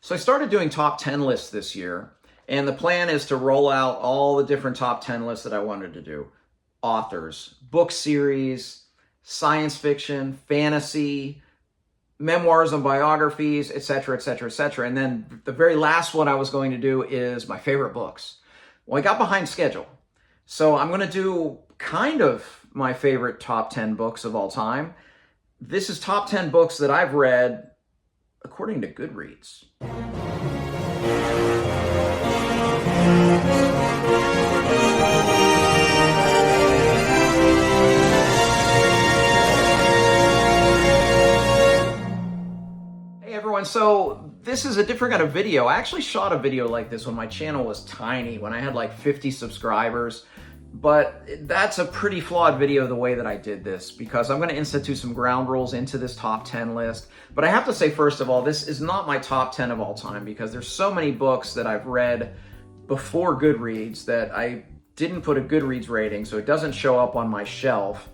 So I started doing top 10 lists this year, and the plan is to roll out all the different top 10 lists that I wanted to do. Authors, book series, science fiction, fantasy, memoirs and biographies, etc., etc., etc. And then the very last one I was going to do is my favorite books. Well, I got behind schedule. So I'm going to do kind of my favorite top 10 books of all time. This is top 10 books that I've read according to Goodreads. Hey everyone, so this is a different kind of video. I actually shot a video like this when my channel was tiny, when I had like 50 subscribers. But that's a pretty flawed video the way that I did this, because I'm going to institute some ground rules into this top 10 list. But I have to say, first of all, this is not my top 10 of all time, because there's so many books that I've read before Goodreads that I didn't put a Goodreads rating, so it doesn't show up on my shelf.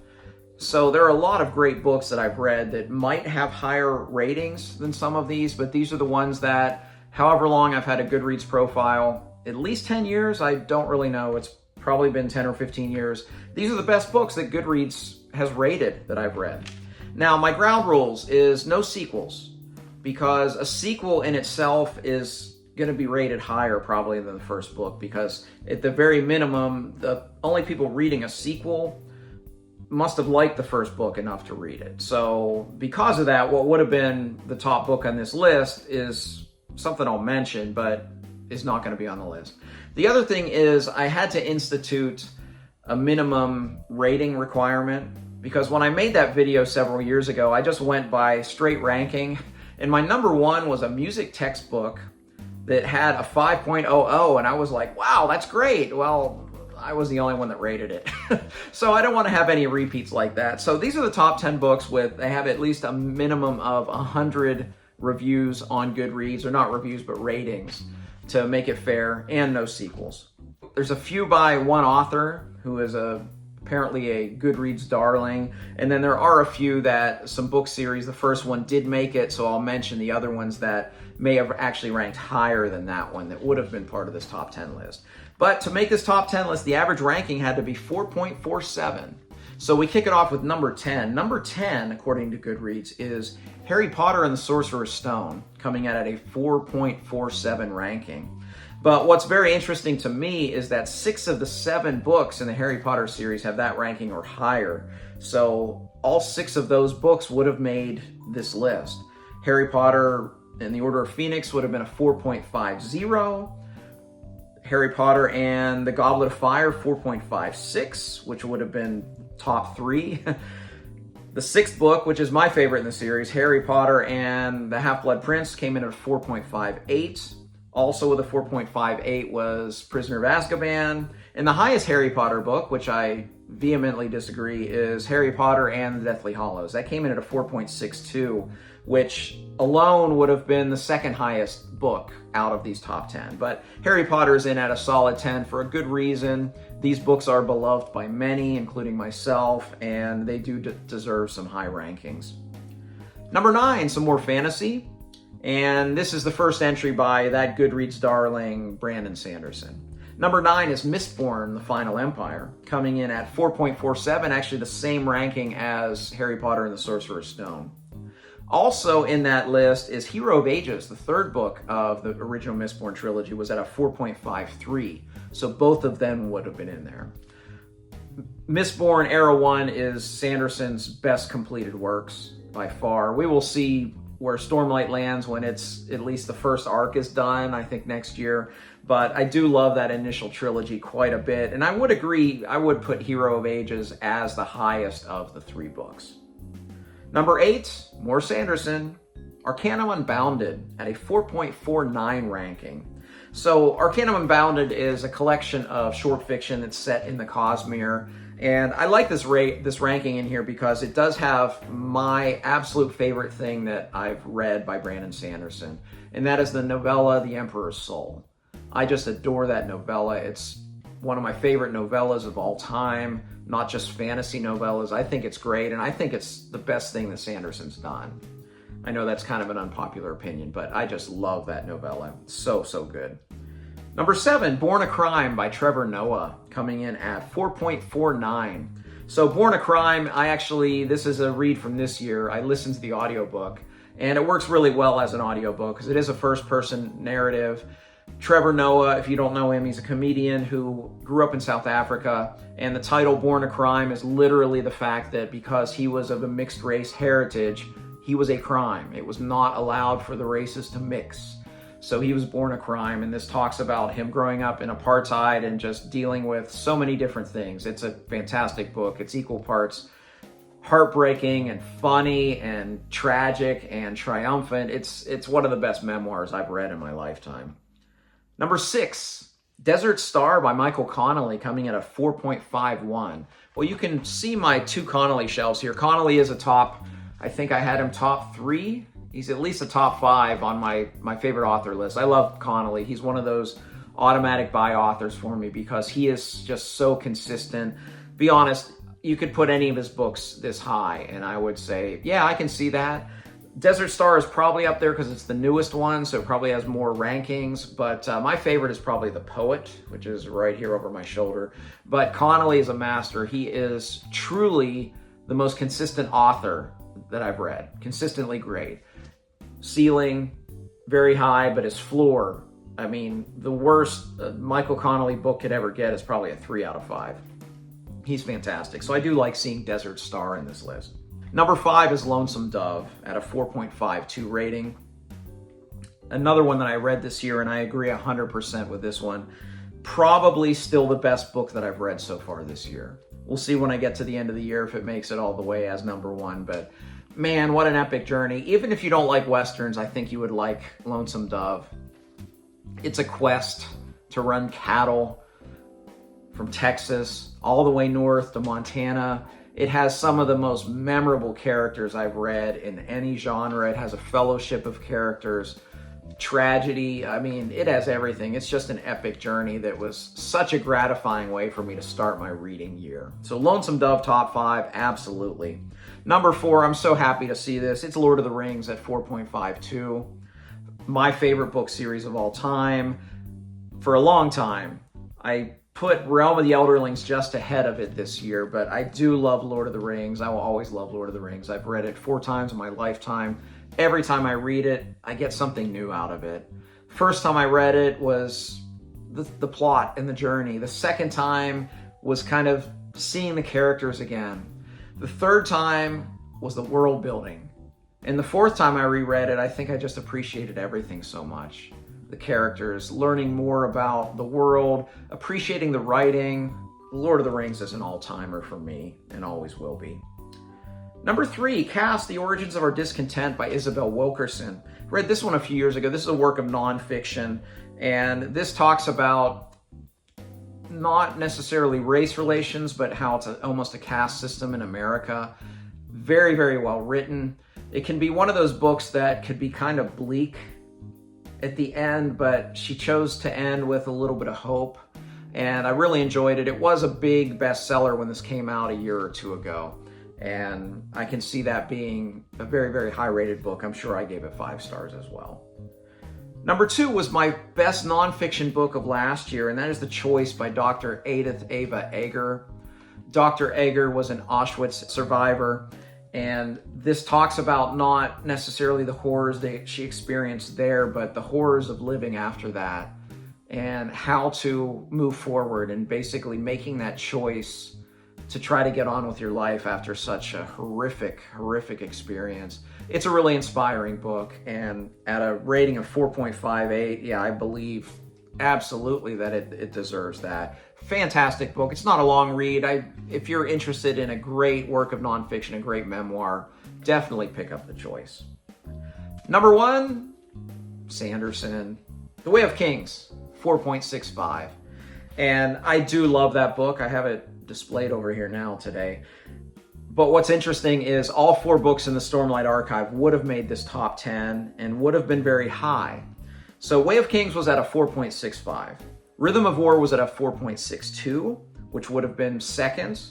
So there are a lot of great books that I've read that might have higher ratings than some of these, but these are the ones that, however long I've had a Goodreads profile, at least 10 years, I don't really know. It's probably been 10 or 15 years. These are the best books that Goodreads has rated that I've read. Now, my ground rules is no sequels, because a sequel in itself is going to be rated higher probably than the first book, because at the very minimum, the only people reading a sequel must have liked the first book enough to read it. So because of that, what would have been the top book on this list is something I'll mention, but is not going to be on the list. The other thing is I had to institute a minimum rating requirement, because when I made that video several years ago, I just went by straight ranking, and my number one was a music textbook that had a 5.00, and I was like, wow, that's great. Well, I was the only one that rated it. So I don't want to have any repeats like that. So these are the top 10 books they have at least a minimum of 100 reviews on Goodreads, or not reviews, but ratings, to make it fair, and no sequels. There's a few by one author who is apparently a Goodreads darling, and then there are a few that some book series, the first one did make it, so I'll mention the other ones that may have actually ranked higher than that one that would have been part of this top 10 list. But to make this top 10 list, the average ranking had to be 4.47. So we kick it off with number 10. Number 10, according to Goodreads, is Harry Potter and the Sorcerer's Stone, coming in at a 4.47 ranking. But what's very interesting to me is that 6 of the 7 books in the Harry Potter series have that ranking or higher. So all 6 of those books would have made this list. Harry Potter and the Order of Phoenix would have been a 4.50. Harry Potter and the Goblet of Fire, 4.56, which would have been top 3. The 6th book, which is my favorite in the series, Harry Potter and the Half-Blood Prince, came in at 4.58. Also with a 4.58 was Prisoner of Azkaban. And the highest Harry Potter book, which I vehemently disagree, is Harry Potter and the Deathly Hallows. That came in at a 4.62, which alone would have been the second highest book out of these top 10. But Harry Potter is in at a solid 10 for a good reason. These books are beloved by many, including myself, and they do deserve some high rankings. Number 9, some more fantasy. And this is the first entry by that Goodreads darling, Brandon Sanderson. Number 9 is Mistborn, The Final Empire, coming in at 4.47, actually the same ranking as Harry Potter and the Sorcerer's Stone. Also in that list is Hero of Ages, the 3rd book of the original Mistborn trilogy, was at a 4.53. So both of them would have been in there. Mistborn Era 1 is Sanderson's best completed works by far. We will see where Stormlight lands when it's at least the first arc is done, I think next year. But I do love that initial trilogy quite a bit. And I would agree, I would put Hero of Ages as the highest of the 3 books. Number 8, more Sanderson, Arcanum Unbounded at a 4.49 ranking. So Arcanum Unbounded is a collection of short fiction that's set in the Cosmere. And I like this ranking in here because it does have my absolute favorite thing that I've read by Brandon Sanderson, and that is the novella The Emperor's Soul. I just adore that novella. It's one of my favorite novellas of all time, not just fantasy novellas. I think it's great, and I think it's the best thing that Sanderson's done. I know that's kind of an unpopular opinion, but I just love that novella. So, so good. Number 7, Born a Crime by Trevor Noah, coming in at 4.49. So Born a Crime, this is a read from this year. I listened to the audiobook, and it works really well as an audiobook because it is a first-person narrative. Trevor Noah, if you don't know him, he's a comedian who grew up in South Africa, and the title Born a Crime is literally the fact that because he was of a mixed race heritage, he was a crime. It was not allowed for the races to mix. So he was born a crime, and this talks about him growing up in apartheid and just dealing with so many different things. It's a fantastic book. It's equal parts heartbreaking and funny and tragic and triumphant. It's one of the best memoirs I've read in my lifetime. Number 6, Desert Star by Michael Connolly, coming at a 4.51. Well, you can see my 2 Connolly shelves here. Connolly is I think I had him top 3. He's at least a top 5 on my favorite author list. I love Connolly. He's one of those automatic buy authors for me because he is just so consistent. Be honest, you could put any of his books this high, and I would say, yeah, I can see that. Desert Star is probably up there because it's the newest one, so it probably has more rankings, but my favorite is probably The Poet, which is right here over my shoulder. But Connolly is a master. He is truly the most consistent author that I've read. Consistently great. Ceiling, very high, but his floor, the worst Michael Connolly book could ever get is probably a 3 out of 5. He's fantastic. So I do like seeing Desert Star in this list. Number 5 is Lonesome Dove at a 4.52 rating. Another one that I read this year, and I agree 100% with this one. Probably still the best book that I've read so far this year. We'll see when I get to the end of the year if it makes it all the way as number 1, but man, what an epic journey. Even if you don't like Westerns, I think you would like Lonesome Dove. It's a quest to run cattle from Texas all the way north to Montana. It has some of the most memorable characters I've read in any genre. It has a fellowship of characters, tragedy. It has everything. It's just an epic journey that was such a gratifying way for me to start my reading year. So Lonesome Dove, top 5, absolutely. Number 4, I'm so happy to see this. It's Lord of the Rings at 4.52. My favorite book series of all time. For a long time, I put Realm of the Elderlings just ahead of it this year, but I do love Lord of the Rings. I will always love Lord of the Rings. I've read it 4 times in my lifetime. Every time I read it, I get something new out of it. First time I read it was the plot and the journey. The second time was kind of seeing the characters again. The third time was the world building. And the fourth time I reread it, I think I just appreciated everything so much. The characters, learning more about the world, appreciating the writing. Lord of the Rings is an all-timer for me and always will be. Number 3, Caste, The Origins of Our Discontent by Isabel Wilkerson. Read this one a few years ago. This is a work of nonfiction, and this talks about not necessarily race relations, but how it's almost a caste system in America. Very, very well written. It can be one of those books that could be kind of bleak at the end, but she chose to end with a little bit of hope, and I really enjoyed it. It was a big bestseller when this came out a year or 2 ago, and I can see that being a very, very high-rated book. I'm sure I gave it 5 stars as well. Number 2 was my best nonfiction book of last year, and that is The Choice by Dr. Edith Ava Eger. Dr. Eger was an Auschwitz survivor, and this talks about not necessarily the horrors that she experienced there, but the horrors of living after that and how to move forward and basically making that choice to try to get on with your life after such a horrific, horrific experience. It's a really inspiring book, and at a rating of 4.58, yeah, I believe absolutely that it deserves that. Fantastic book. It's not a long read. If you're interested in a great work of nonfiction, a great memoir, definitely pick up The Choice. Number 1, Sanderson, The Way of Kings, 4.65. And I do love that book. I have it displayed over here now today. But what's interesting is all 4 books in the Stormlight Archive would have made this top 10 and would have been very high. So Way of Kings was at a 4.65. Rhythm of War was at a 4.62, which would have been second.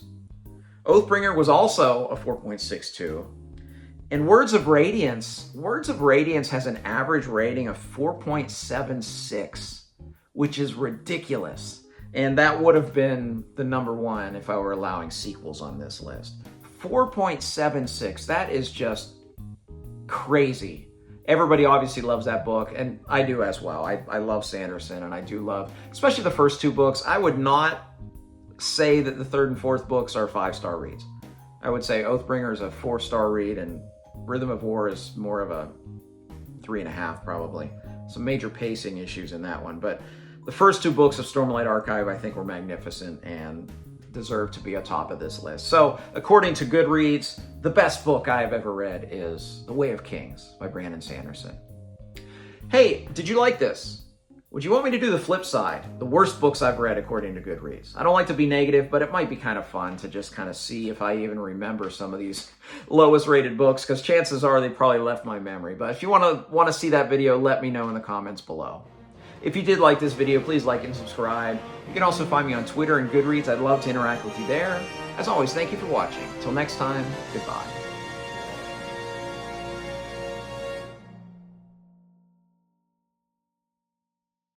Oathbringer was also a 4.62. And Words of Radiance has an average rating of 4.76, which is ridiculous. And that would have been the number one if I were allowing sequels on this list. 4.76, that is just crazy. Everybody obviously loves that book, and I do as well. I love Sanderson, and I do love, especially the first two books. I would not say that the third and fourth books are 5-star reads. I would say Oathbringer is a 4-star read, and Rhythm of War is more of a 3.5 probably. Some major pacing issues in that one, but the first two books of Stormlight Archive I think were magnificent and deserve to be atop of this list. So, according to Goodreads, the best book I have ever read is The Way of Kings by Brandon Sanderson. Hey, did you like this? Would you want me to do the flip side? The worst books I've read according to Goodreads. I don't like to be negative, but it might be kind of fun to just kind of see if I even remember some of these lowest rated books, because chances are they probably left my memory. But if you want to see that video, let me know in the comments below. If you did like this video, please like and subscribe. You can also find me on Twitter and Goodreads. I'd love to interact with you there. As always, thank you for watching. Until next time, goodbye.